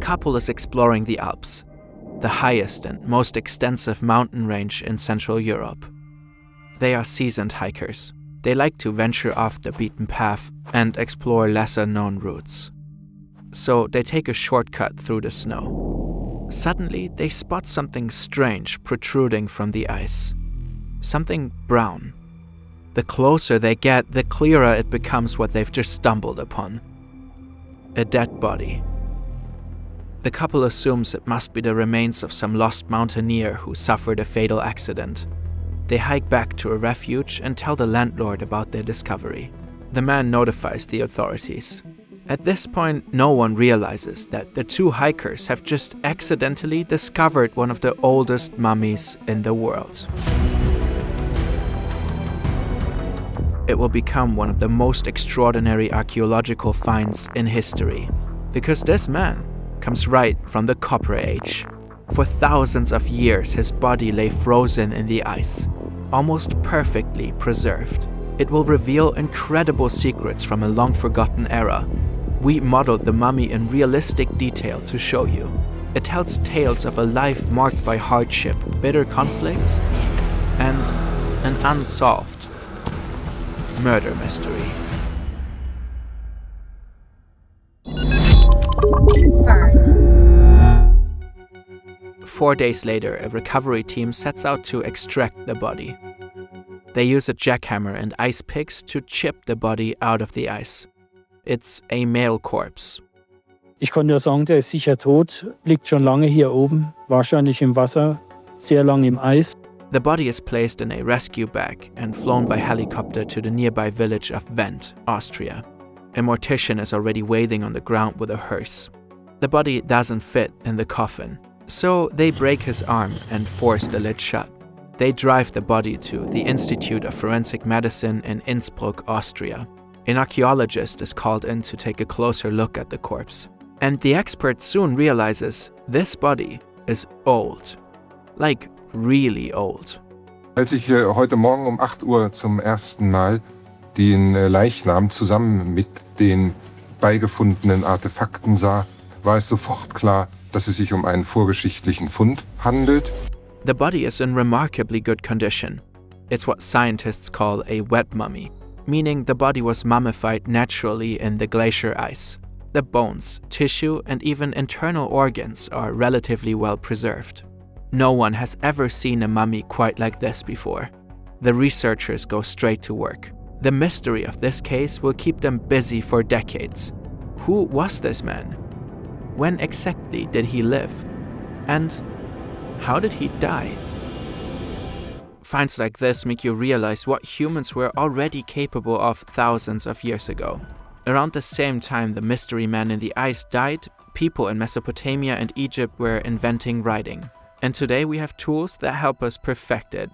couple is exploring the Alps, the highest and most extensive mountain range in Central Europe. They are seasoned hikers. They like to venture off the beaten path and explore lesser-known routes. So they take a shortcut through the snow. Suddenly, they spot something strange protruding from the ice. Something brown. The closer they get, the clearer it becomes what they've just stumbled upon. A dead body. The couple assumes it must be the remains of some lost mountaineer who suffered a fatal accident. They hike back to a refuge and tell the landlord about their discovery. The man notifies the authorities. At this point, no one realizes that the two hikers have just accidentally discovered one of the oldest mummies in the world. It will become one of the most extraordinary archaeological finds in history, because this man comes right from the Copper Age. For thousands of years, his body lay frozen in the ice, almost perfectly preserved. It will reveal incredible secrets from a long-forgotten era. We modeled the mummy in realistic detail to show you. It tells tales of a life marked by hardship, bitter conflicts, and an unsolved murder mystery. Burn. 4 days later, a recovery team sets out to extract the body. They use a jackhammer and ice picks to chip the body out of the ice. It's a male corpse. Ich konnte nur sagen, der ist sicher tot, liegt schon lange hier oben, wahrscheinlich im Wasser, sehr lang im Eis. The body is placed in a rescue bag and flown by helicopter to the nearby village of Wendt, Austria. A mortician is already waiting on the ground with a hearse. The body doesn't fit in the coffin, so they break his arm and force the lid shut. They drive the body to the Institute of Forensic Medicine in Innsbruck, Austria. An archaeologist is called in to take a closer look at the corpse. And the expert soon realizes this body is old. Like, really old. Als ich heute Morgen um 8 Uhr zum ersten Mal den Leichnam zusammen mit den beigefundenen Artefakten sah, war es sofort klar, dass es sich um einen vorgeschichtlichen Fund handelt. The body is in remarkably good condition. It's what scientists call a wet mummy, meaning the body was mummified naturally in the glacier ice. The bones, tissue, and even internal organs are relatively well preserved. No one has ever seen a mummy quite like this before. The researchers go straight to work. The mystery of this case will keep them busy for decades. Who was this man? When exactly did he live? And how did he die? Finds like this make you realize what humans were already capable of thousands of years ago. Around the same time the mystery man in the ice died, people in Mesopotamia and Egypt were inventing writing. And today we have tools that help us perfect it.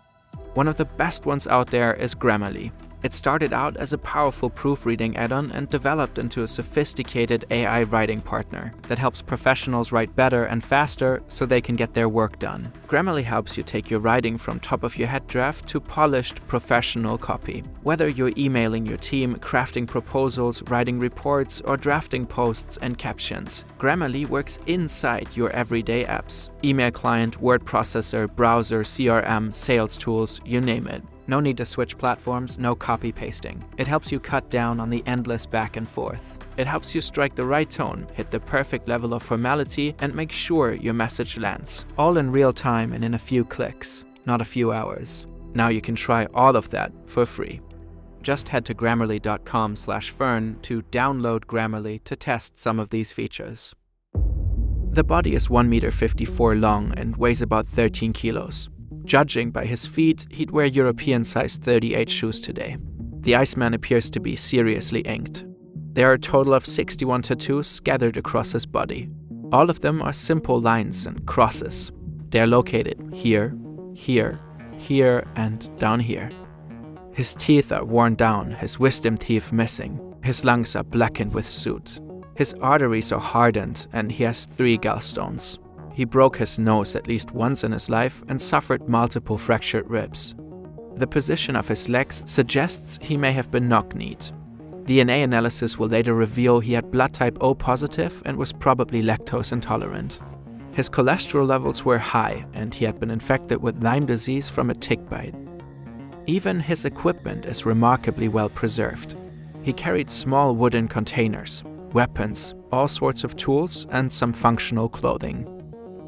One of the best ones out there is Grammarly. It started out as a powerful proofreading add-on and developed into a sophisticated AI writing partner that helps professionals write better and faster so they can get their work done. Grammarly helps you take your writing from top-of-your-head draft to polished professional copy. Whether you're emailing your team, crafting proposals, writing reports, or drafting posts and captions, Grammarly works inside your everyday apps. Email client, word processor, browser, CRM, sales tools, you name it. No need to switch platforms, no copy pasting. It helps you cut down on the endless back and forth. It helps you strike the right tone, hit the perfect level of formality, and make sure your message lands. All in real time and in a few clicks, not a few hours. Now you can try all of that for free. Just head to grammarly.com/fern to download Grammarly to test some of these features. The body is 1.54 meters long and weighs about 13 kilos. Judging by his feet, he'd wear European-sized 38 shoes today. The Iceman appears to be seriously inked. There are a total of 61 tattoos scattered across his body. All of them are simple lines and crosses. They are located here, here, here, and down here. His teeth are worn down, his wisdom teeth missing. His lungs are blackened with soot. His arteries are hardened, and he has 3 gallstones. He broke his nose at least once in his life and suffered multiple fractured ribs. The position of his legs suggests he may have been knock-kneed. DNA analysis will later reveal he had blood type O positive and was probably lactose intolerant. His cholesterol levels were high, and he had been infected with Lyme disease from a tick bite. Even his equipment is remarkably well preserved. He carried small wooden containers, weapons, all sorts of tools, and some functional clothing.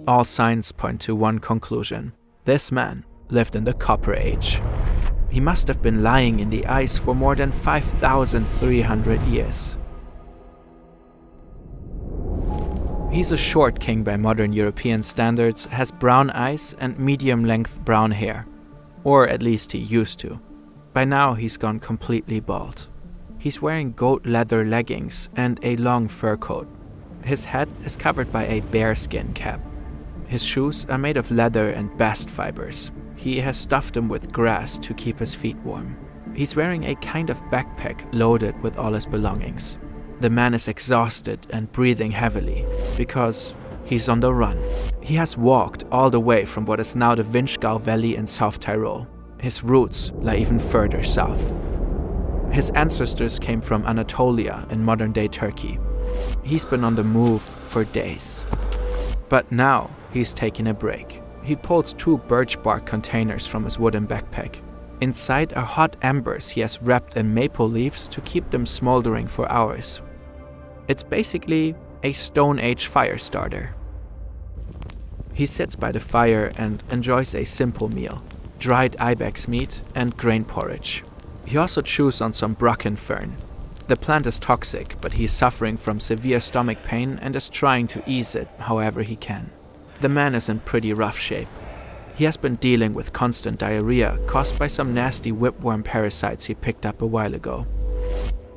All signs point to one conclusion. This man lived in the Copper Age. He must have been lying in the ice for more than 5,300 years. He's a short king by modern European standards, has brown eyes and medium-length brown hair. Or at least he used to. By now he's gone completely bald. He's wearing goat leather leggings and a long fur coat. His head is covered by a bearskin cap. His shoes are made of leather and bast fibers. He has stuffed them with grass to keep his feet warm. He's wearing a kind of backpack loaded with all his belongings. The man is exhausted and breathing heavily because he's on the run. He has walked all the way from what is now the Vinschgau Valley in South Tyrol. His roots lie even further south. His ancestors came from Anatolia in modern-day Turkey. He's been on the move for days. But now he's taking a break. He pulls 2 birch bark containers from his wooden backpack. Inside are hot embers he has wrapped in maple leaves to keep them smoldering for hours. It's basically a Stone Age fire starter. He sits by the fire and enjoys a simple meal: dried ibex meat and grain porridge. He also chews on some bracken fern. The plant is toxic, but he's suffering from severe stomach pain and is trying to ease it however he can. The man is in pretty rough shape. He has been dealing with constant diarrhea caused by some nasty whipworm parasites he picked up a while ago.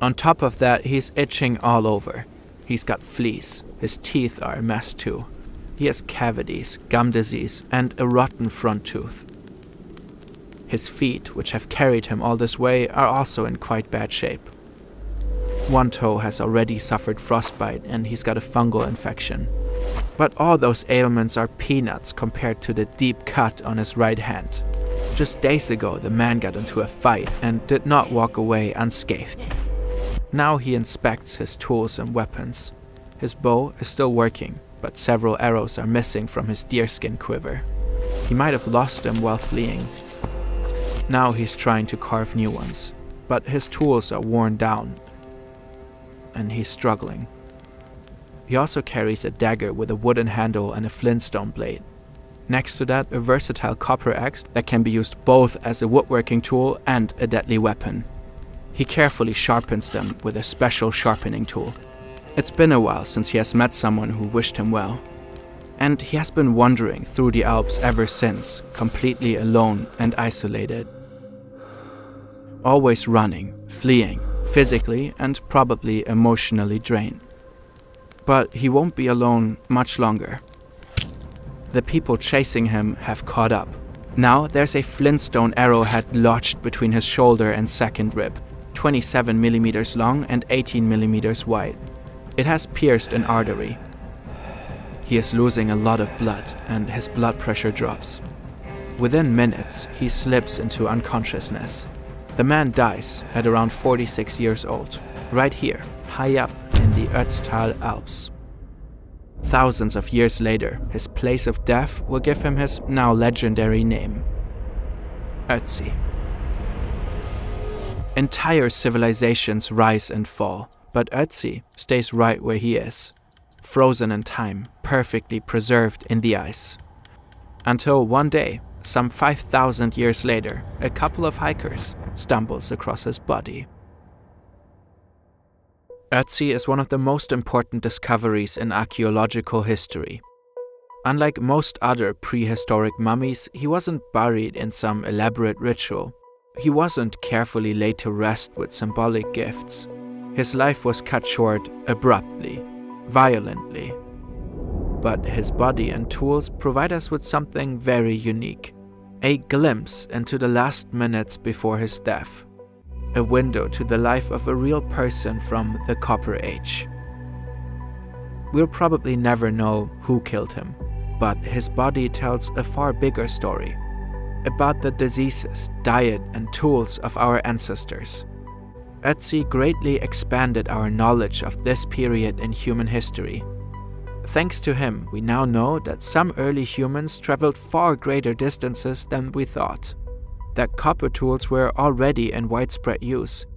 On top of that, he's itching all over. He's got fleas. His teeth are a mess too. He has cavities, gum disease, and a rotten front tooth. His feet, which have carried him all this way, are also in quite bad shape. One toe has already suffered frostbite and he's got a fungal infection. But all those ailments are peanuts compared to the deep cut on his right hand. Just days ago, the man got into a fight and did not walk away unscathed. Now he inspects his tools and weapons. His bow is still working, but several arrows are missing from his deerskin quiver. He might have lost them while fleeing. Now he's trying to carve new ones, but his tools are worn down, and he's struggling. He also carries a dagger with a wooden handle and a flintstone blade. Next to that, a versatile copper axe that can be used both as a woodworking tool and a deadly weapon. He carefully sharpens them with a special sharpening tool. It's been a while since he has met someone who wished him well. And he has been wandering through the Alps ever since, completely alone and isolated. Always running, fleeing, physically and probably emotionally drained. But he won't be alone much longer. The people chasing him have caught up. Now there's a flintstone arrowhead lodged between his shoulder and second rib, 27 millimeters long and 18 millimeters wide. It has pierced an artery. He is losing a lot of blood and his blood pressure drops. Within minutes, he slips into unconsciousness. The man dies at around 46 years old, right here, high up in the Ötztal Alps. Thousands of years later, his place of death will give him his now legendary name, Ötzi. Entire civilizations rise and fall, but Ötzi stays right where he is, frozen in time, perfectly preserved in the ice. Until one day, some 5,000 years later, a couple of hikers stumbles across his body. Ötzi is one of the most important discoveries in archaeological history. Unlike most other prehistoric mummies, he wasn't buried in some elaborate ritual. He wasn't carefully laid to rest with symbolic gifts. His life was cut short abruptly, violently. But his body and tools provide us with something very unique. A glimpse into the last minutes before his death. A window to the life of a real person from the Copper Age. We'll probably never know who killed him, but his body tells a far bigger story about the diseases, diet, and tools of our ancestors. Ötzi greatly expanded our knowledge of this period in human history. Thanks to him, we now know that some early humans traveled far greater distances than we thought, that copper tools were already in widespread use,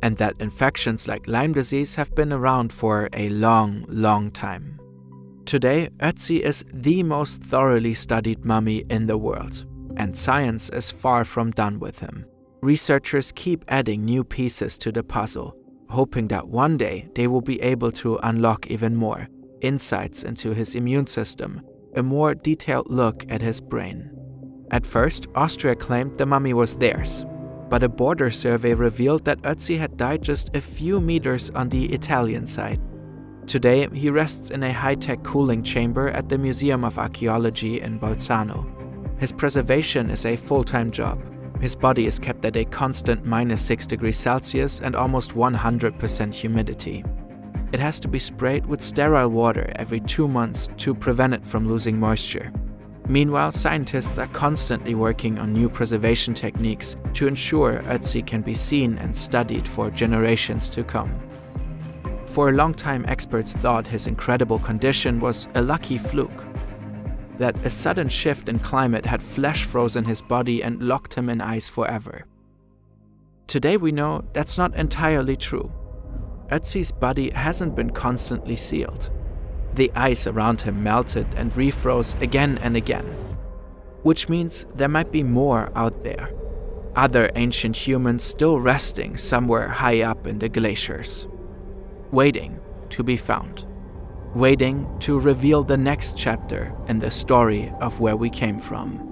and that infections like Lyme disease have been around for a long, long time. Today, Ötzi is the most thoroughly studied mummy in the world, and science is far from done with him. Researchers keep adding new pieces to the puzzle, hoping that one day they will be able to unlock even more insights into his immune system, a more detailed look at his brain. At first, Austria claimed the mummy was theirs, but a border survey revealed that Ötzi had died just a few meters on the Italian side. Today, he rests in a high-tech cooling chamber at the Museum of Archaeology in Bolzano. His preservation is a full-time job. His body is kept at a constant -6 degrees Celsius and almost 100% humidity. It has to be sprayed with sterile water every 2 months to prevent it from losing moisture. Meanwhile, scientists are constantly working on new preservation techniques to ensure Ötzi can be seen and studied for generations to come. For a long time, experts thought his incredible condition was a lucky fluke, that a sudden shift in climate had flash frozen his body and locked him in ice forever. Today we know that's not entirely true. Ötzi's body hasn't been constantly sealed. The ice around him melted and refroze again and again, which means there might be more out there. Other ancient humans still resting somewhere high up in the glaciers, waiting to be found, waiting to reveal the next chapter in the story of where we came from.